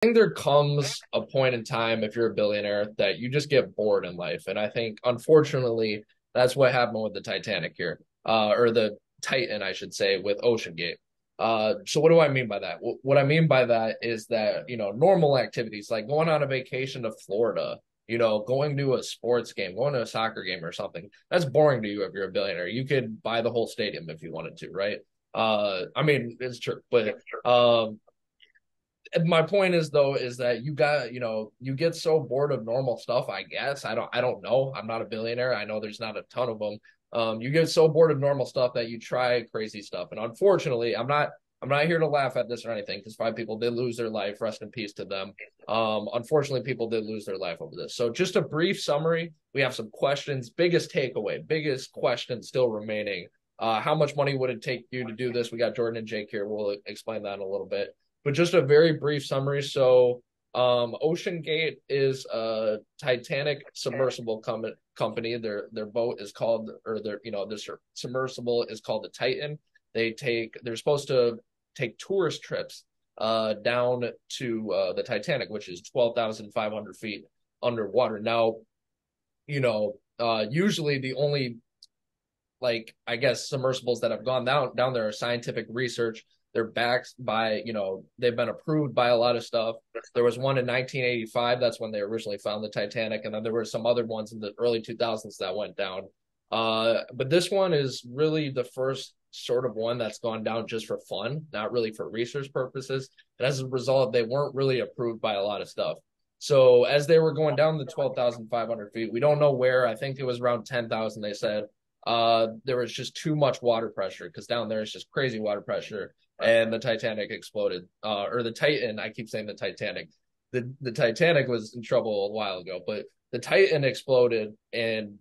think there comes a point in time if you're a billionaire that you just get bored in life. And I think unfortunately that's what happened with the Titanic here. Or the Titan, I should say, with Ocean Gate. So what do I mean by that? What I mean by that is that, normal activities like going on a vacation to Florida, going to a sports game, going to a soccer game or something, that's boring to you if you're a billionaire. You could buy the whole stadium if you wanted to, right? I mean, it's true, but my point is though is that you get so bored of normal stuff. I guess I don't know. I'm not a billionaire. I know there's not a ton of them. You get so bored of normal stuff that you try crazy stuff. And unfortunately, I'm not here to laugh at this or anything because five people did lose their life. Rest in peace to them. Unfortunately, people did lose their life over this. So just a brief summary. We have some questions. Biggest takeaway, biggest question still remaining. How much money would it take you to do this? We got Jordan and Jake here. We'll explain that in a little bit, but just a very brief summary. So, Ocean Gate is a Titanic submersible company. Their boat is called, or their submersible is called the Titan. They're supposed to take tourist trips down to the Titanic, which is 12,500 feet underwater. Now, usually the only, like, I guess submersibles that have gone down there are scientific research. They're backed by, they've been approved by a lot of stuff. There was one in 1985. That's when they originally found the Titanic, and then there were some other ones in the early 2000s that went down. But this one is really the first sort of one that's gone down just for fun, not really for research purposes. And as a result, they weren't really approved by a lot of stuff. So as they were going down the 12,500 feet, we don't know where. I think it was around 10,000. They said there was just too much water pressure because down there it's just crazy water pressure, and the Titanic exploded. Or the Titan, I keep saying the Titanic. The Titanic was in trouble a while ago, but the Titan exploded, and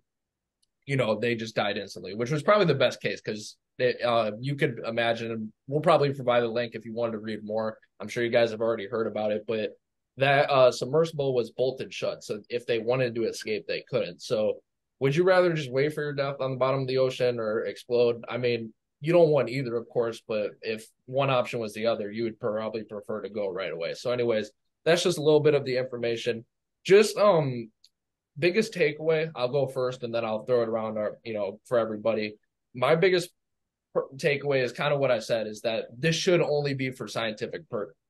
they just died instantly, which was probably the best case because you could imagine. We'll probably provide a link if you wanted to read more. I'm sure you guys have already heard about it, but that submersible was bolted shut, so if they wanted to escape, they couldn't. So would you rather just wait for your death on the bottom of the ocean or explode? I mean, you don't want either, of course, but if one option was the other, you would probably prefer to go right away. So, anyways, that's just a little bit of the information. Just biggest takeaway, I'll go first and then I'll throw it around for everybody. My biggest takeaway is kind of what I said, is that this should only be for scientific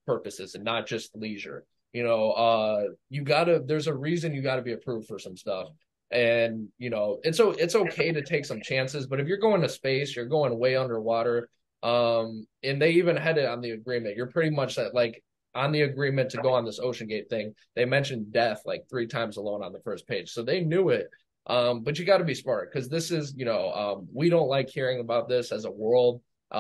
purposes and not just leisure. There's a reason you gotta be approved for some stuff. And it's okay to take some chances, but if you're going to space, you're going way underwater. And they even had it on the agreement. You're pretty much that, like, on the agreement to go on this Ocean Gate thing, they mentioned death like three times alone on the first page. So they knew it. But you got to be smart because this is, we don't like hearing about this as a world. We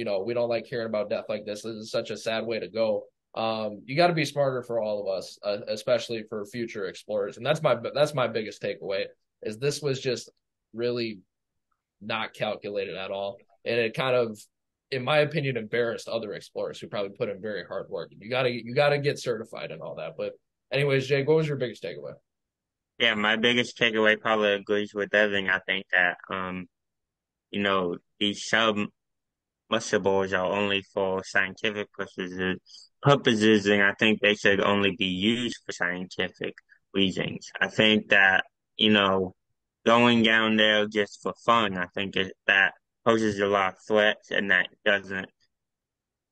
don't like hearing about death like this. This is such a sad way to go. You got to be smarter for all of us, especially for future explorers. And that's my biggest takeaway, is this was just really not calculated at all, and it kind of, in my opinion, embarrassed other explorers who probably put in very hard work. You gotta get certified and all that. But anyways, Jake, what was your biggest takeaway? Yeah, my biggest takeaway probably agrees with Evan. I think that these submersibles are only for scientific purposes, and I think they should only be used for scientific reasons. I think that, you know, going down there just for fun, I think that poses a lot of threats, and that doesn't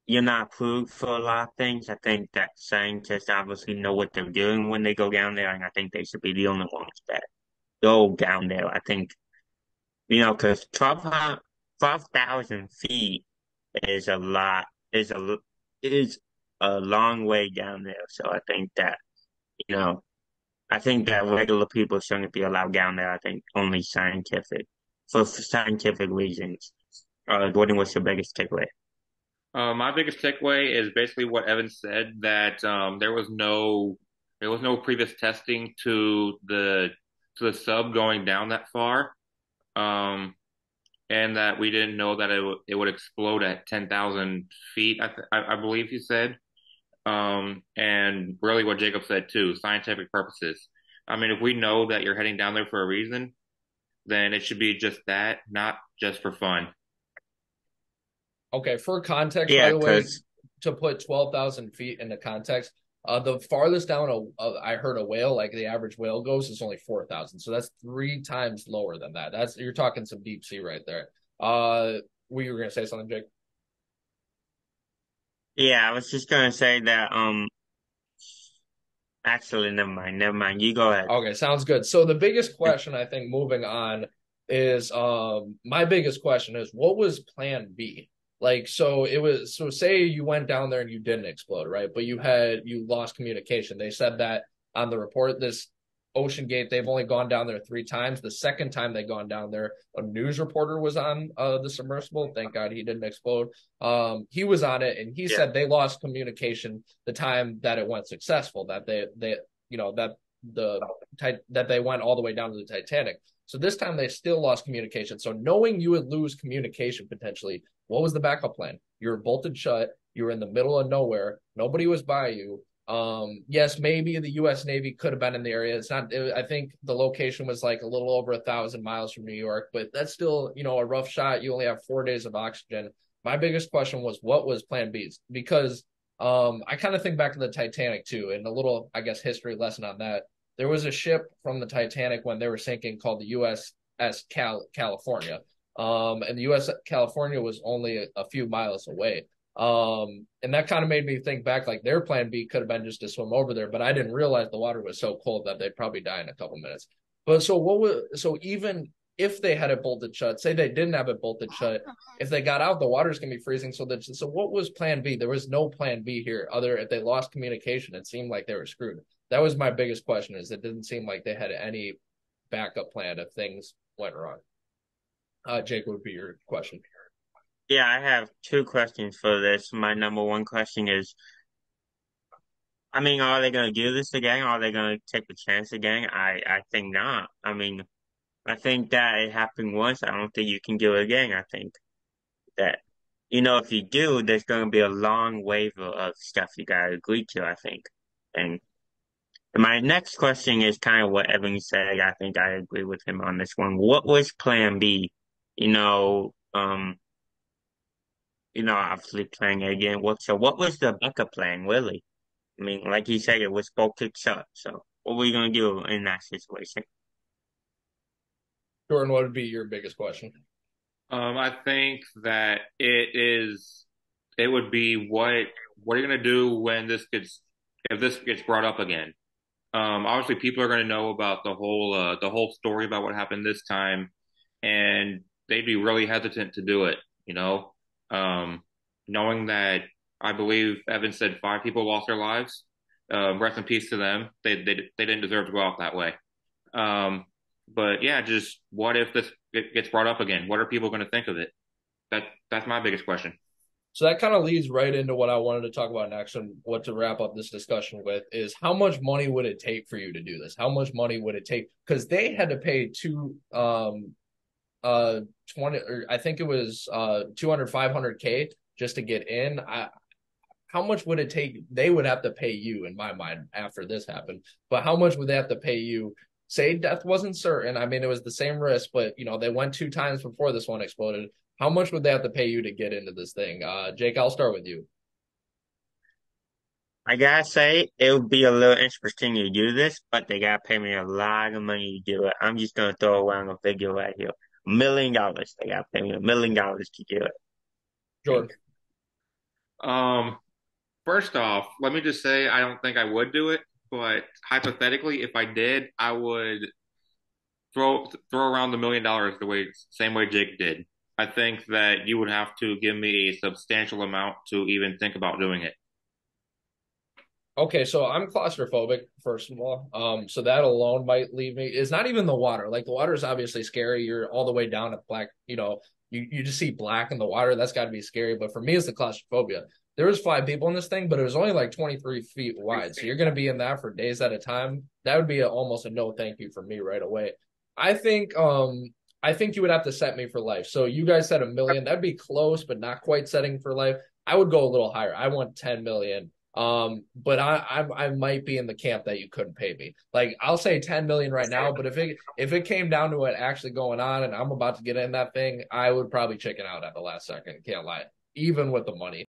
you're not approved for a lot of things. I think that scientists obviously know what they're doing when they go down there, and I think they should be the only ones that go down there. I think, because 12,000 feet is a lot, is a long way down there. So you know, I think that regular people shouldn't be allowed down there. I think only for scientific reasons. Gordon, what's your biggest takeaway? My biggest takeaway is basically what Evan said, that there was no previous testing to the sub going down that far, um, and that we didn't know that it would explode at 10,000 feet. I believe he said, and really what Jacob said too, scientific purposes. I mean, if we know that you're heading down there for a reason, then it should be just that, not just for fun. Okay, for context, by Yeah, the way, because to put 12,000 feet into context, The farthest down I heard a whale, like the average whale goes, is only 4,000. So that's 3 times lower than that. That's you're talking some deep sea right there. We were gonna say something, Jake? Yeah, I was just gonna say that. Actually, never mind. Never mind. You go ahead. Okay, sounds good. So the biggest question I think moving on is my biggest question is what was plan B? Like so it was so say you went down there and you didn't explode, right? But you lost communication. They said that on the report this Ocean Gate, they've only gone down there 3 times. The second time they gone down there, a news reporter was on the submersible. Thank God he didn't explode. He was on it and he Yeah. said they lost communication the time that it went successful, that they that the that they went all the way down to the Titanic. So this time they still lost communication. So knowing you would lose communication potentially, what was the backup plan? You were bolted shut. You were in the middle of nowhere. Nobody was by you. Yes, maybe the U.S. Navy could have been in the area. It's not. I think the location was like a little over 1,000 miles from New York, but that's still a rough shot. You only have 4 days of oxygen. My biggest question was what was Plan B? Because I kind of think back to the Titanic too, and a little, I guess, history lesson on that. There was a ship from the Titanic when they were sinking called the USS California. And the US California was only a few miles away. And that kind of made me think back, like their plan B could have been just to swim over there, but I didn't realize the water was so cold that they'd probably die in a couple minutes. But so even if they had it bolted shut, say they didn't have it bolted shut, if they got out, the water's gonna be freezing. So what was plan B? There was no plan B here. Other if they lost communication, it seemed like they were screwed. That was my biggest question, is it didn't seem like they had any backup plan if things went wrong. Jake, would be your question. Yeah, I have two questions for this. My number one question is, I mean, are they gonna do this again? Are they gonna take the chance again? I think not. I mean, I think that it happened once. I don't think you can do it again. I think that, if you do, there's gonna be a long wave of stuff you gotta agree to, I think. And my next question is kind of what Evan said. I think I agree with him on this one. What was plan B? You know, um, obviously playing it again. What was the backup plan, really? I mean, like you said, it was both kicked up. So what were you gonna do in that situation? Jordan, what would be your biggest question? I think that it would be what are you gonna do when if this gets brought up again? Obviously people are gonna know about the whole story about what happened this time, and they'd be really hesitant to do it, you know? Um, Knowing that I believe Evan said 5 people lost their lives. Rest in peace to them. They didn't deserve to go out that way. Um, but yeah, just what if this gets brought up again? What are people going to think of it? That's my biggest question. So that kind of leads right into what I wanted to talk about next, and what to wrap up this discussion with is how much money would it take for you to do this? How much money would it take? Because they had to pay 20, or I think it was 200 500K just to get in. How much would it take? They would have to pay you, in my mind, after this happened. But how much would they have to pay you? Say death wasn't certain. I mean, it was the same risk, but they went 2 times before this one exploded. How much would they have to pay you to get into this thing? Jake, I'll start with you. I gotta say, it would be a little interesting to do this, but they gotta pay me a lot of money to do it. I'm just gonna throw around a figure right here. $1 million. They gotta pay me $1 million to do it. I Jordan. think. Um, First off, let me just say I don't think I would do it, but hypothetically, if I did, I would throw around the $1 million the same way Jake did. I think that you would have to give me a substantial amount to even think about doing it. Okay, so I'm claustrophobic, first of all. So that alone might leave me. It's not even the water. Like the water is obviously scary. You're all the way down at black, you just see black in the water. That's got to be scary. But for me, it's the claustrophobia. There was 5 people in this thing, but it was only like 23 feet wide. So you're going to be in that for days at a time. That would be almost a no thank you for me right away. I think I think you would have to set me for life. So you guys said 1 million. That'd be close, but not quite setting for life. I would go a little higher. I want 10 million. But I might be in the camp that you couldn't pay me. Like I'll say 10 million right now, but if it came down to it actually going on and I'm about to get in that thing, I would probably chicken out at the last second. Can't lie. Even with the money.